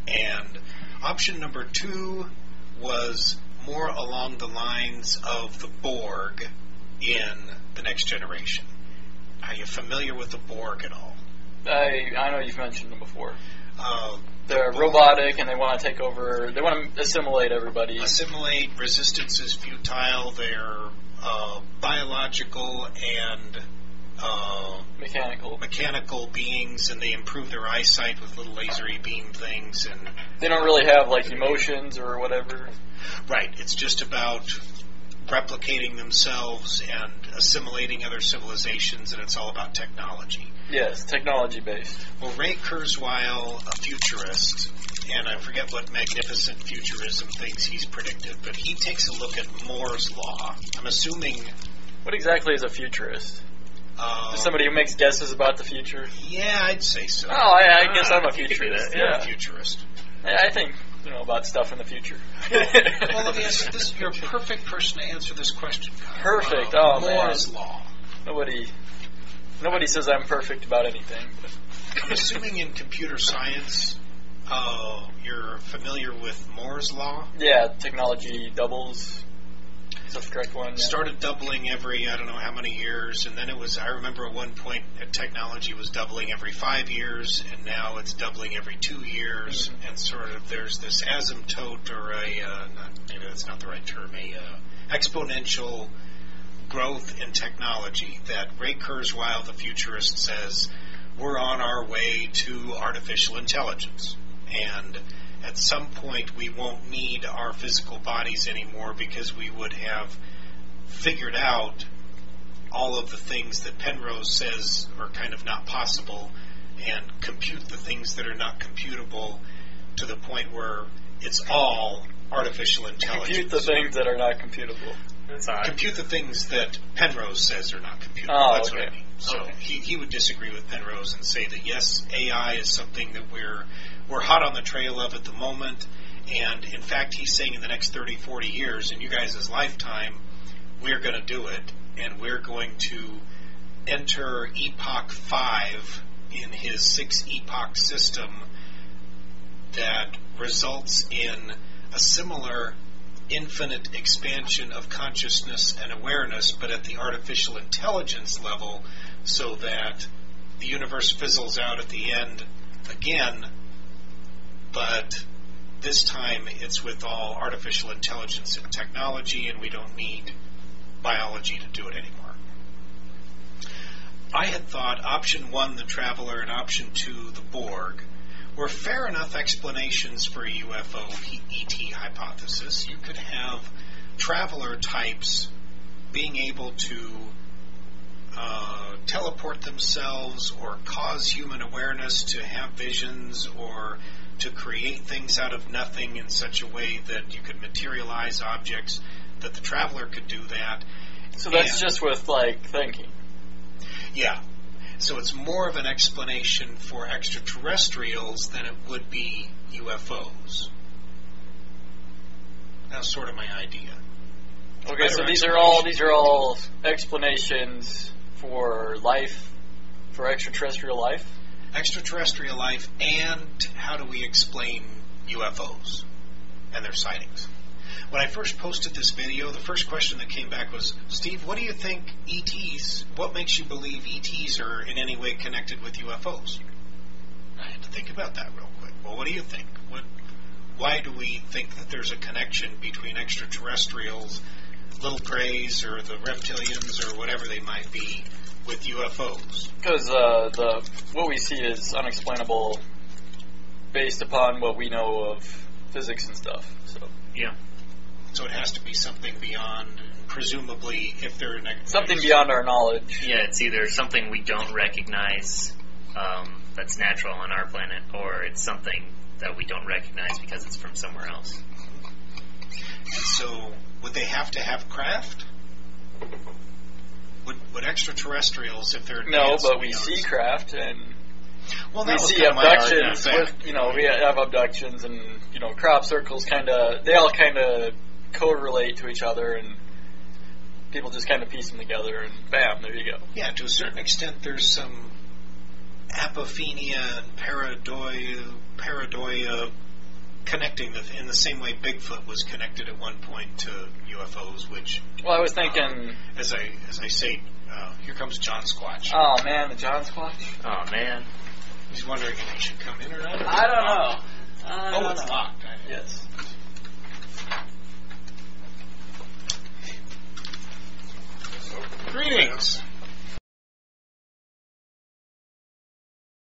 And option number 2 was more along the lines of the Borg in The Next Generation. Are you familiar with the Borg at all? I know you've mentioned them before. They're Borg, robotic, and they want to take over. They want to assimilate everybody. Assimilate. Resistance is futile. They're biological and mechanical beings, and they improve their eyesight with little lasery beam things. And they don't really have like emotions or whatever. Right. It's just about replicating themselves and assimilating other civilizations, and it's all about technology. Yes, technology-based. Well, Ray Kurzweil, a futurist, and I forget what magnificent futurism things he's predicted, but he takes a look at Moore's Law. I'm assuming... What exactly is a futurist? Just somebody who makes guesses about the future? Yeah, I'd say so. Oh, I guess I'm a futurist. You're a futurist. I think, about stuff in the future. Well, let me ask you, you're a perfect person to answer this question, Kyle. Perfect. Moore's Law. Nobody says I'm perfect about anything. But. I'm assuming in computer science, you're familiar with Moore's Law? Yeah, technology doubles. Is that the correct one? Yeah. Started doubling every, I don't know how many years, and then it was, I remember at one point, technology was doubling every 5 years, and now it's doubling every 2 years, and sort of there's this asymptote, or maybe that's not the right term, exponential growth in technology that Ray Kurzweil, the futurist, says we're on our way to artificial intelligence. And at some point we won't need our physical bodies anymore because we would have figured out all of the things that Penrose says are kind of not possible and compute the things that are not computable to the point where it's all artificial intelligence. Compute the things that are not computable. Compute the things that Penrose says are not computable. Oh, that's okay. what I mean. So he would disagree with Penrose and say that yes, AI is something that we're hot on the trail of at the moment, and in fact he's saying in the next 30, 40 years, in you guys' lifetime, we're going to do it, and we're going to enter Epoch 5 in his 6-epoch system that results in a similar infinite expansion of consciousness and awareness, but at the artificial intelligence level, so that the universe fizzles out at the end again, but this time it's with all artificial intelligence and technology, and we don't need biology to do it anymore. I had thought option 1, the Traveler, and option 2, the Borg, were fair enough explanations for a UFO ET hypothesis. You could have Traveler types being able to teleport themselves or cause human awareness to have visions or to create things out of nothing in such a way that you could materialize objects, that the Traveler could do that. So that's just with, thinking. Yeah. So it's more of an explanation for extraterrestrials than it would be UFOs. That's sort of my idea. Okay, so these are all explanations for life, for extraterrestrial life? Extraterrestrial life, and how do we explain UFOs and their sightings? When I first posted this video, the first question that came back was, Steve, what do you think ETs, what makes you believe ETs are in any way connected with UFOs? I had to think about that real quick. Well, what do you think? Why do we think that there's a connection between extraterrestrials, little grays, or the reptilians, or whatever they might be, with UFOs? Because what we see is unexplainable based upon what we know of physics and stuff. So yeah. So it has to be something beyond, presumably, if they're something beyond our knowledge. Yeah, it's either something we don't recognize that's natural on our planet, or it's something that we don't recognize because it's from somewhere else. And so, would they have to have craft? Would extraterrestrials, if they're no, but we see craft, and we see abductions. We have abductions, and crop circles. They all kind of correlate to each other, and people just kind of piece them together, and bam, there you go. Yeah, to a certain extent, there's some apophenia and pareidoia connecting in the same way Bigfoot was connected at one point to UFOs, which. Well, I was thinking. As I say, here comes John Squatch. Oh man, the John Squatch. Oh man. He's wondering if he should come in or not. I don't know. It's locked. Yes.